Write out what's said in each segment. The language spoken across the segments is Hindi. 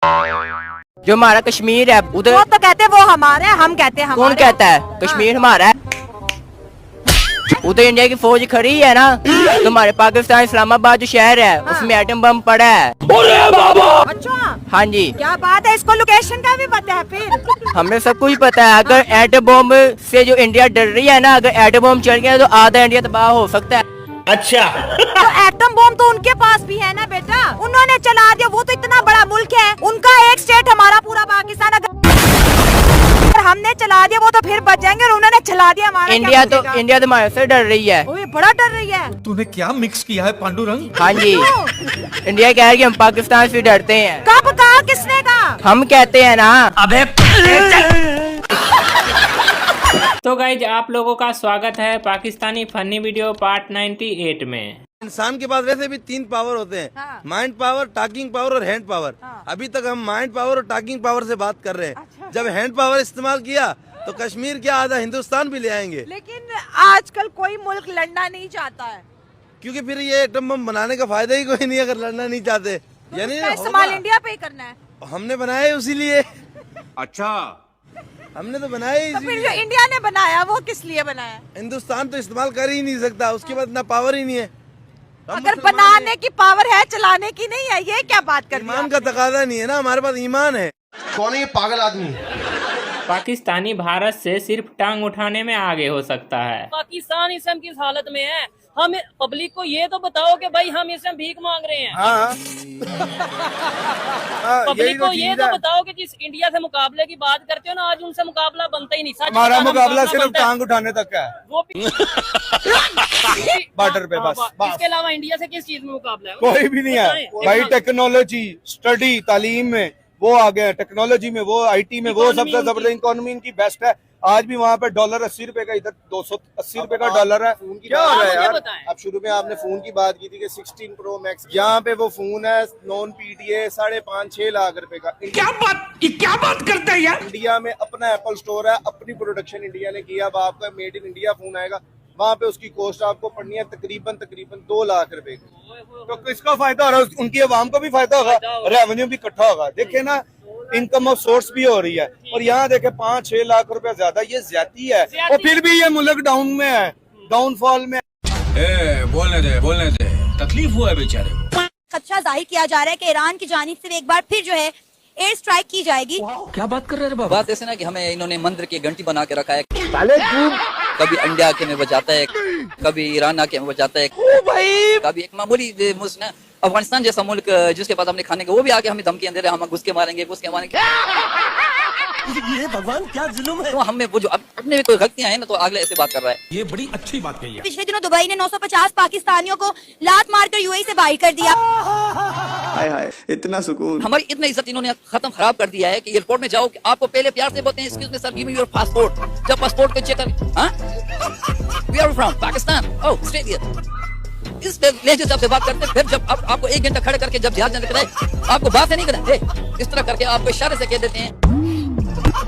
जो हमारा कश्मीर है उधर वो तो कहते हैं वो हमारा है, हम कहते हैं हमारा। कौन कहता है कश्मीर हमारा है? उधर इंडिया की फौज खड़ी है ना, तो हमारे पाकिस्तान इस्लामाबाद जो शहर है उसमें एटम बम पड़ा है। अच्छा, हाँ जी, क्या बात है, इसको लोकेशन का भी पता है फिर? हमें सब कुछ पता है। अगर एटम बम से जो इंडिया डर रही है ना, अगर एटम बम चल गया तो आधा इंडिया तबाह हो सकता है। अच्छा तो एटम बम तो उनके पास भी है ना बेटा, उन्होंने चला दिया। वो तो इतना बड़ा मुल्क है, उनका एक स्टेट हमारा पूरा पाकिस्तान। अगर हमने चला दिया वो तो फिर बच जाएंगे, और उन्होंने चला दिया हमारा। इंडिया तो हमारे से डर रही है। ओए, बड़ा डर रही है। तूने क्या मिक्स किया है पांडुरंग? हाँ जी, इंडिया कह रही है हम पाकिस्तान से डरते हैं। कब कहा, किसने कहा? हम कहते हैं ना। अबे तो गाइज आप लोगों का स्वागत है पाकिस्तानी फनी वीडियो पार्ट 98 में। इंसान के पास वैसे भी 3 पावर होते हैं, हाँ। माइंड पावर, टॉकिंग पावर और हैंड पावर। हाँ। अभी तक हम माइंड पावर और टॉकिंग पावर से बात कर रहे हैं। अच्छा। जब हैंड पावर इस्तेमाल किया तो कश्मीर क्या आधा हिंदुस्तान भी ले आएंगे, लेकिन आजकल कोई मुल्क लड़ना नहीं चाहता है। क्योंकि फिर ये एटम बम बनाने का फायदा ही कोई नहीं अगर लड़ना नहीं चाहते। यानी इसका इस्तेमाल होगा। इंडिया पे ही करना है। हमने बनाया है उसीलिए। अच्छा हमने तो बनाया ही तो फिर जो इसीलिए। इंडिया ने बनाया वो किस लिए बनाया? हिंदुस्तान तो इस्तेमाल कर ही नहीं सकता, उसके बाद इतना पावर ही नहीं है। हम अगर मुसलमान बनाने की पावर है, चलाने की नहीं है, ये क्या बात कर दी ईमान का आपने? तकाजा नहीं है ना, हमारे पास ईमान है। कौन है ये पागल आदमी? पाकिस्तानी भारत से सिर्फ टांग उठाने में आगे हो सकता है। पाकिस्तान इस समय किस हालत में है? हम पब्लिक को ये तो बताओ कि भाई हम इस समय भीख मांग रहे हैं। हाँ पब्लिक को ये तो बताओ कि जिस इंडिया से मुकाबले की बात करते हो ना, आज उनसे मुकाबला बनता ही नहीं। सच हमारा बताना, मुकाबला सिर्फ बनता है। टांग उठाने तक का है। वो भी बॉर्डर पे बस। इसके अलावा इंडिया से किस चीज में मुकाबला है? कोई भी नहीं है भाई। टेक्नोलॉजी, स्टडी, तालीम में वो आ गए, टेक्नोलॉजी में वो, आईटी में वो सबसे जबरदस्त। इकोनॉमी इनकी बेस्ट है। आज भी वहाँ पे डॉलर 80 रुपए का, इधर 280 रुपए का डॉलर है। क्या हो रहा है यार? अब शुरू में आपने फोन की बात की थी कि 16 प्रो मैक्स, यहाँ पे वो फोन है नॉन पीडीए 5.5-6 लाख रुपए का। क्या बात करता है यार? इंडिया में अपना एप्पल स्टोर है, अपनी प्रोडक्शन इंडिया ने किया। अब आपका मेड इन इंडिया फोन आएगा, वहाँ पे उसकी कॉस्ट आपको पड़नी है तकरीबन 2 लाख रुपए की। तो किसका फायदा हो रहा है? उनकी आवाम को भी फायदा होगा, रेवेन्यू भी इकट्ठा होगा। देखे ना, इनकम ऑफ सोर्स भी हो रही है। और यहाँ देखे 5-6 लाख रुपए ज्यादा, ये ज्यादा है। और फिर भी ये मुल्क डाउन में है, डाउनफॉल में। बोलने दे, तकलीफ हुआ है बेचारे को। खदशा जाहिर किया जा रहा है कि ईरान की जानिब से एक बार फिर जो है एयर स्ट्राइक की जाएगी। क्या बात कर रहे हैं बाबा? बात ऐसे ना कि हमें इन्होंने मंत्र की घंटी बना के रखा है। कभी इंडिया आके में बजाता है, कभी ईरान आके में बजाता है, कभी एक मामूली मुल्क अफगानिस्तान जैसा मुल्क जिसके पास हमने खाने के, वो भी आके हमें धमकियां दे रहे हैं, हम घुस के मारेंगे। ये भगवान क्या जुल्म है? तो हमें वो जो अपने में कोई गलतियां हैं ना, तो अगले ऐसे बात कर रहा है। ये बड़ी अच्छी बात कही है। पिछले दिनों दुबई ने 950 पाकिस्तानियों को लात मारकर यूएई से बाहर कर दिया। हाय हाय, इतना सुकून। हमारी इतनी इज्जत इन्होंने खत्म खराब कर दिया है कि एयरपोर्ट में जाओ, आपको पहले प्यार से बोलते हैं excuse me sir, give me your passport. जब पासपोर्ट को चेक कर, we are from Pakistan, oh Australia, इस लहजे से आपसे बात करते हैं। फिर जब आपको 1 घंटा खड़े करके जब जहाज निकलता है, आपको बात नहीं करते, इस तरह करके आपको इशारे से कह देते हैं।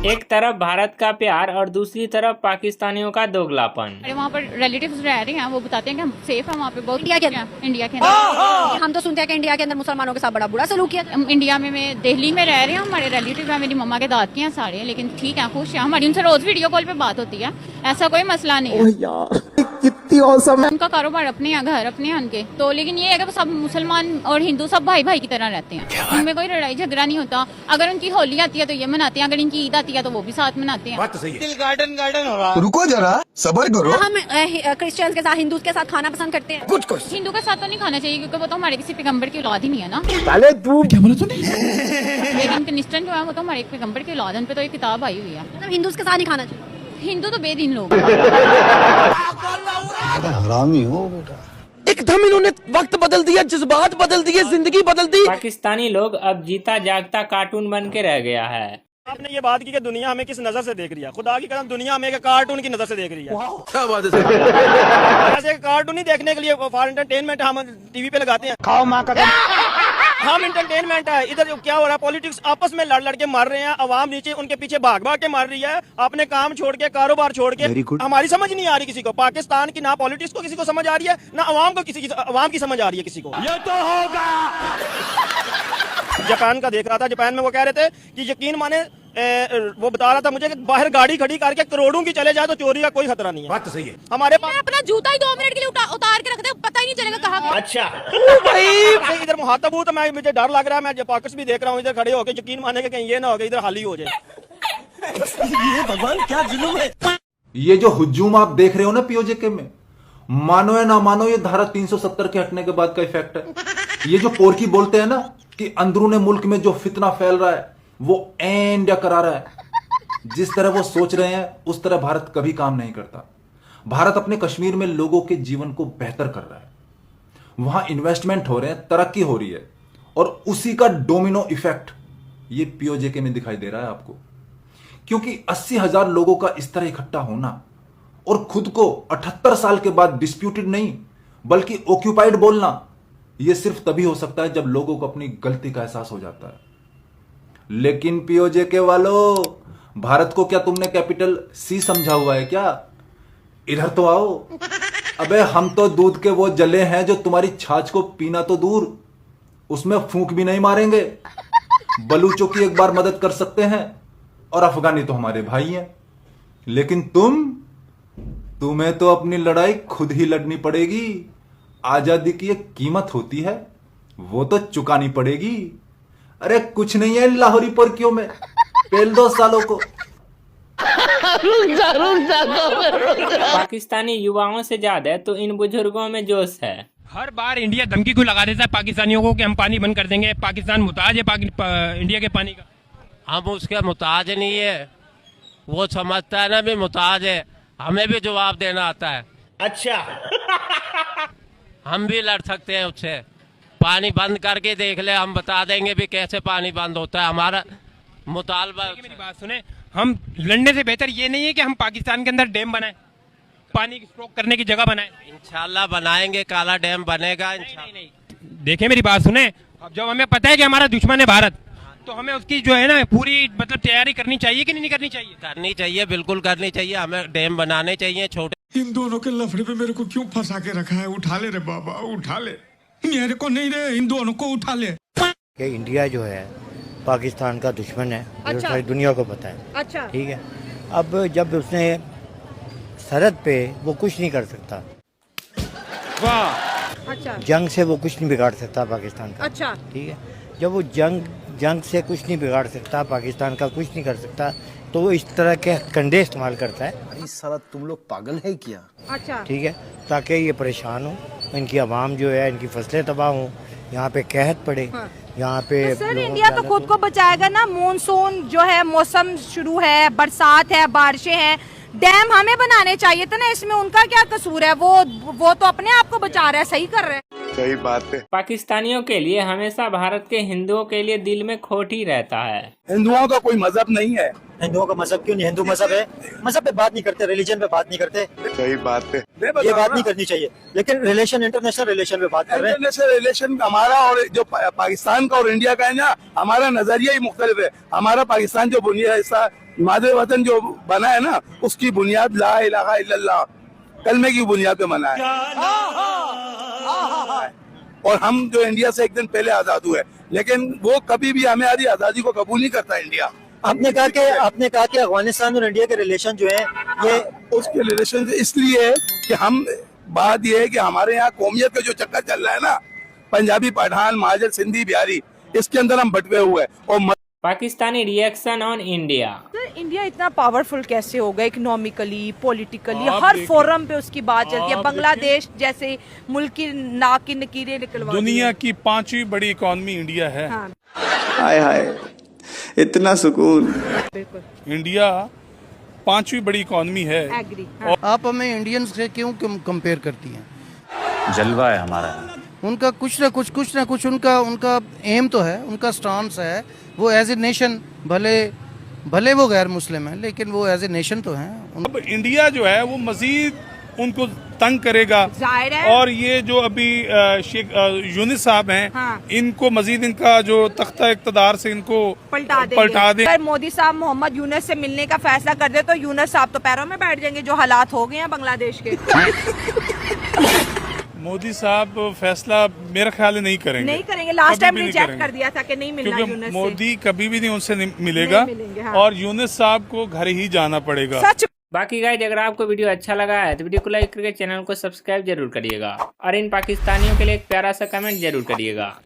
एक तरफ भारत का प्यार और दूसरी तरफ पाकिस्तानियों का दोगलापन। अरे वहाँ पर रिलेटिव्स रह रहे हैं, वो बताते हैं कि हम सेफ है वहाँ पे बहुत। इंडिया के अंदर हम तो सुनते हैं कि इंडिया के अंदर मुसलमानों के साथ बड़ा बुरा सलूक किया। इंडिया में मैं दिल्ली में रह रहे हैं, हमारे रिलेटिव है, मेरी मम्मा के दाद के हैं सारे, लेकिन ठीक है, खुश है। हमारी उनसे रोज वीडियो कॉल पे बात होती है, ऐसा कोई मसला नहीं है। यार कितनी औसम है। उनका कारोबार अपने हैं, घर अपने हैं उनके, तो लेकिन ये है कि सब मुसलमान और हिंदू सब भाई भाई की तरह रहते हैं। उनमें कोई लड़ाई झगड़ा नहीं होता। अगर उनकी होली आती है तो ये मनाते हैं, अगर इनकी ईद आती है तो वो भी साथ मनाते हैं। बात तो सही है। गार्डन हो रहा। रुको जरा, सबर करो। हम क्रिश्चियंस के साथ, हिंदू के साथ खाना पसंद करते हैं। कुछ हिंदू के साथ तो नहीं खाना चाहिए, क्योंकि वो तो हमारे किसी पैगंबर की औलाद ही नहीं है ना। क्या बोला तूने? लेकिन क्रिश्चियन जो है वो तो हमारे पैगंबर की औलाद है, उन पे तो ये किताब आई हुई है। मतलब हिंदू के साथ नहीं खाना चाहिए। हिंदू तो बेदीन लोग। हरामी हो बेटा। एकदम इन्होंने वक्त बदल दिया, जज्बात बदल दिए, जिंदगी बदल दी। पाकिस्तानी लोग अब जीता जागता कार्टून बन के रह गया है। आपने ये बात की कि दुनिया हमें किस नजर से देख रही है। खुदा की कसम, दुनिया हमें एक कार्टून की नजर से देख रही है। क्या बात है? ऐसे कार्टून ही देखने के लिए फॉर एंटरटेनमेंट हम टीवी पे लगाते हैं। खाओ माँ का हम एंटरटेनमेंट है। इधर जो क्या हो रहा है, पॉलिटिक्स आपस में लड़ लड़ के मार रहे हैं, अवाम नीचे उनके पीछे भाग भाग के मार रही है, अपने काम छोड़ के, कारोबार छोड़ के। हमारी समझ नहीं आ रही किसी को, पाकिस्तान की ना पॉलिटिक्स को किसी को समझ आ रही है, ना अवाम को, किसी की अवाम की समझ आ रही है किसी को। ये तो होगा। जापान का देख रहा था, जापान में वो कह रहे थे कि यकीन माने वो बता रहा था मुझे कि बाहर गाड़ी खड़ी करके करोड़ों की चले जाए तो चोरी का कोई खतरा नहीं है। बात तो सही है। हमारे पास अपना जूता ही 2 मिनट के लिए उतार के रखते हैं, पता ही नहीं चलेगा कहाँ गया। अच्छा भाई इधर मुहातब हूँ तो मैं मुझे डर लग रहा है, मैं पॉकेट्स भी देख रहा हूँ इधर खड़े होके, यकीन माने कि कहीं ये ना हो गया इधर हाल ही हो जाए। ये भगवान क्या जुल्म है। ये जो हुजूम आप देख रहे हो ना पीओजेके में, मानो या ना मानो ये धारा 370 के हटने के बाद का इफेक्ट है। ये जो पोरकी बोलते हैं ना कि अंदरूने मुल्क में जो फितना फैल रहा है वो इंडिया करा रहा है, जिस तरह वो सोच रहे हैं उस तरह भारत कभी काम नहीं करता। भारत अपने कश्मीर में लोगों के जीवन को बेहतर कर रहा है, वहां इन्वेस्टमेंट हो रहे हैं, तरक्की हो रही है, और उसी का डोमिनो इफेक्ट ये पीओजेके में दिखाई दे रहा है आपको। क्योंकि 80,000 लोगों का इस तरह इकट्ठा होना और खुद को 78 साल के बाद डिस्प्यूटेड नहीं बल्कि ऑक्यूपाइड बोलना, यह सिर्फ तभी हो सकता है जब लोगों को अपनी गलती का एहसास हो जाता है। लेकिन पीओजेके वालों, भारत को क्या तुमने कैपिटल सी समझा हुआ है क्या? इधर तो आओ। अबे हम तो दूध के वो जले हैं जो तुम्हारी छाछ को पीना तो दूर, उसमें फूंक भी नहीं मारेंगे। बलूचों की एक बार मदद कर सकते हैं और अफगानी तो हमारे भाई हैं, लेकिन तुम्हें तो अपनी लड़ाई खुद ही लड़नी पड़ेगी। आजादी की एक कीमत होती है, वो तो चुकानी पड़ेगी। अरे कुछ नहीं है लाहौरी पोरकियों में, पेल 2 सालों को। पाकिस्तानी युवाओं से ज्यादा तो इन बुजुर्गों में जोश है। हर बार इंडिया धमकी को लगा देता है पाकिस्तानियों को कि हम पानी बंद कर देंगे, पाकिस्तान मुताज है इंडिया के पानी का। हम उसके मुताज नहीं है, वो समझता है ना भी मुताज है, हमें भी जवाब देना आता है। अच्छा हम भी लड़ सकते हैं उससे, पानी बंद करके देख ले, हम बता देंगे भी कैसे पानी बंद होता है। हमारा मुतालबा। मेरी बात सुने, हम लड़ने से बेहतर ये नहीं है कि हम पाकिस्तान के अंदर डैम बनाएं, पानी स्टॉक करने की जगह बनाएं। इंशाल्लाह बनाएंगे, काला डैम बनेगा। नहीं। देखिए मेरी बात सुने, अब जब हमें पता है कि हमारा दुश्मन है भारत, तो हमें उसकी जो है ना पूरी मतलब तैयारी करनी चाहिए कि नहीं करनी चाहिए? करनी चाहिए, बिल्कुल करनी चाहिए। हमें डैम बनाने चाहिए छोटे। इन दोनों के लफड़े पे मेरे को क्यों फंसा के रखा है? उठा ले रे बाबा, उठा ले। मेरे को नहीं रे, इन दोनों को उठा ले। कि इंडिया जो है पाकिस्तान का दुश्मन है, अच्छा। सारी दुनिया को पता है। अच्छा ठीक है, अब जब उसने सरहद पे वो कुछ नहीं कर सकता, वाह, अच्छा, जंग से वो कुछ नहीं बिगाड़ सकता पाकिस्तान का। अच्छा ठीक है, जब वो जंग से कुछ नहीं बिगाड़ सकता, पाकिस्तान का कुछ नहीं कर सकता, तो वो इस तरह के कंडे इस्तेमाल करता है। अरे साला तुम लोग पागल है क्या? अच्छा ठीक है, ताकि ये परेशान हो, इनकी आवाम जो है इनकी फसलें तबाह हों, यहाँ पे कहत पड़े। हाँ। यहाँ पे तो सर इंडिया तो खुद को बचाएगा ना, मॉनसून जो है, मौसम शुरू है, बरसात है, बारिशें हैं, डैम हमें बनाने चाहिए था ना, इसमें उनका क्या कसूर है? वो तो अपने आप को बचा रहा है, सही कर रहे हैं। सही बात है। पाकिस्तानियों के लिए हमेशा भारत के हिंदुओं के लिए दिल में खोट ही रहता है। हिंदुओं का कोई मजहब नहीं है। हिंदुओं का मजहब क्यों नहीं? हिंदू मजहब है, मजहब पे बात नहीं करते, रिलीजन पे बात नहीं करते। सही बात है, ये बात नहीं करनी चाहिए, लेकिन रिलेशन, इंटरनेशनल रिलेशन पे बात कर रहे हैं। इंटरनेशनल रिलेशन हमारा और जो पाकिस्तान का और इंडिया का है ना, हमारा नजरिया ही मुख्तलिफ है। हमारा पाकिस्तान जो बुनियाद हिस्सा मादर वतन जो बना है ना, उसकी बुनियाद ला इलाहा इल्लल्लाह कलमे की बुनियाद पे बना है। और हम जो इंडिया से एक दिन पहले आजाद हुए, लेकिन वो कभी भी हमारी आजादी को कबूल नहीं करता इंडिया। आपने कहा कि अफगानिस्तान और इंडिया के रिलेशन जो है, ये उसके रिलेशन इसलिए है कि हम, बात ये है कि हमारे यहाँ कौमियत का जो चक्कर चल रहा है ना, पंजाबी, पठान, महाजर, सिंधी, बिहारी, इसके अंदर हम भटके हुए। और Pakistani reaction on India. Sir India इतना पावरफुल कैसे होगा? इकोनॉमिकली, पॉलिटिकली, हर फोरम पे उसकी बात चलती है। बांग्लादेश जैसे मुल्क की नाक की नकीरें निकलवा, दुनिया की 5वीं बड़ी इकोनॉमी इंडिया है। हाँ। हाय हाय, इतना सुकून। बिल्कुल, इंडिया 5वीं बड़ी इकोनॉमी है। एग्री। हाँ। आप हमें इंडियंस से क्यों कंपेयर करती हैं? जलवा है हमारा। उनका कुछ ना कुछ उनका एम तो है, उनका स्टांस है, वो एज ए नेशन, भले वो गैर मुस्लिम है, लेकिन वो एज ए नेशन तो हैं। अब इंडिया जो है वो मजीद उनको तंग करेगा, और ये जो अभी शेख यूनिस साहब हैं, हाँ। इनको मजीद इनका जो तख्ता इक़्तिदार से इनको पलटा दे। अगर मोदी साहब मोहम्मद यूनुस से मिलने का फैसला कर दे तो यूनुस साहब तो पैरों में बैठ जाएंगे, जो हालात हो गए हैं बांग्लादेश के। मोदी साहब फैसला मेरा ख्याल है नहीं करेंगे। नहीं करेंगे, लास्ट कभी टाइम भी नहीं रिजेक्ट करेंगे। कर दिया था कि नहीं मिलना क्योंकि यूनुस से। मोदी कभी भी नहीं उनसे मिलेगा, नहीं मिलेंगे, हाँ। और यूनुस साहब को घर ही जाना पड़ेगा। सच। बाकी गाइज अगर आपको वीडियो अच्छा लगा है तो वीडियो को लाइक करके चैनल को सब्सक्राइब जरूर करिएगा और इन पाकिस्तानियों के लिए एक प्यारा सा कमेंट जरूर करिएगा।